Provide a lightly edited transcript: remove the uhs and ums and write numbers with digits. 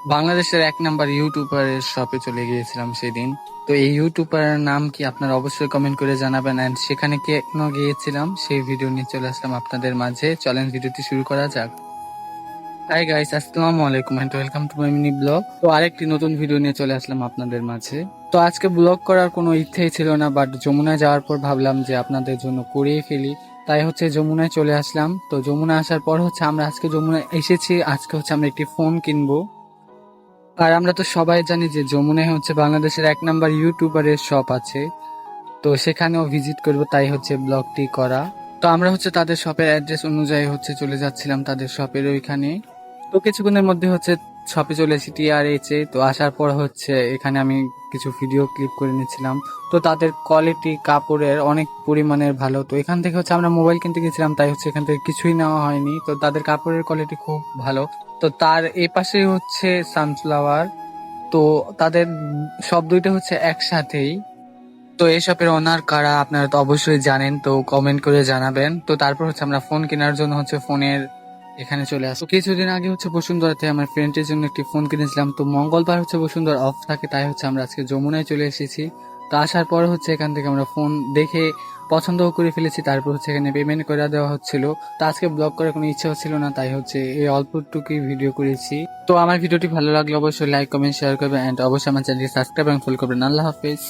বাংলাদেশের এক নাম্বার ইউটিউবারের শপে চলে গিয়েছিলাম সেদিন। তো এই ইউটিউবারের নাম কি আপনারা অবশ্যই কমেন্ট করে জানাবেন, এন্ড সেখানে কেন গিয়েছিলাম সেই ভিডিও নিয়ে চলে আসলাম আপনাদের মাঝে। চলেন ভিডিওটি শুরু করা যাক। হাই গাইস, আসসালামু আলাইকুম and welcome to my mini blog. তো আরেকটি নতুন ভিডিও নিয়ে চলে আসলাম আপনাদের মাঝে। তো আজকে ব্লগ করার কোনো ইচ্ছেই ছিল না, বাট যমুনায় যাওয়ার পর ভাবলাম যে আপনাদের জন্য করেই ফেলি। তাই যমুনায় চলে আসলাম। তো যমুনায় আসার পর আমরা আজকে যমুনায় এসেছি। আজকে আমরা একটি ফোন কিনবো। আর আমরা তো সবাই জানি যে যমুনায় বাংলাদেশের এক নাম্বার ইউটিউবারের শপ আছে। তো সেখানেও ভিজিট করব, তাই ব্লগটি করা। তো আমরা তাদের শপের অ্যাড্রেস অনুযায়ী চলে যাচ্ছিলাম তাদের শপের ওইখানে। তো কিছুক্ষণের মধ্যে শপে চলে এসেছি TRH এ। তো আসার পর এখানে আমি কিছু ভিডিও ক্লিপ করে নিচ্ছিলাম। তো তাদের কোয়ালিটি কাপড়ের অনেক পরিমাণের ভালো। তো এখান থেকে আমরা মোবাইল কিনতে গেছিলাম, তাই এখান থেকে কিছুই নেওয়া হয়নি। তো তাদের কাপড়ের কোয়ালিটি খুব ভালো। তো তার এ পাশে সানফ্লাওয়ার। তো তাদের সব দুইটা একসাথেই। তো এই শপের ওনার কারা আপনারা তো অবশ্যই জানেন, তো কমেন্ট করে জানাবেন। তো তারপর আমরা ফোন কেনার জন্য ফোনের এখানে চলে আসো। কিছুদিন আগে বসুন্ধরাতে আমার ফ্রেন্ডের জন্য একটি ফোন কিনেছিলাম। তো মঙ্গলবার বসুন্ধরা অফ থাকে, তাই আমরা আজকে যমুনায় চলে এসেছি। তো আসার পর এখান থেকে আমরা ফোন দেখে পছন্দও করে ফেলেছি। তারপর এখানে পেমেন্ট করে দেওয়া হচ্ছিল। তো আজকে ব্লগ করার কোনো ইচ্ছা হচ্ছিল না, তাই এই অল্পটুকুই ভিডিও করেছি। তো আমার ভিডিওটি ভালো লাগলে অবশ্যই লাইক কমেন্ট শেয়ার করবেন, এন্ড অবশ্যই আমার চ্যানেলটি সাবস্ক্রাইব এবং ফলো করবেন। আল্লাহ হাফেজ।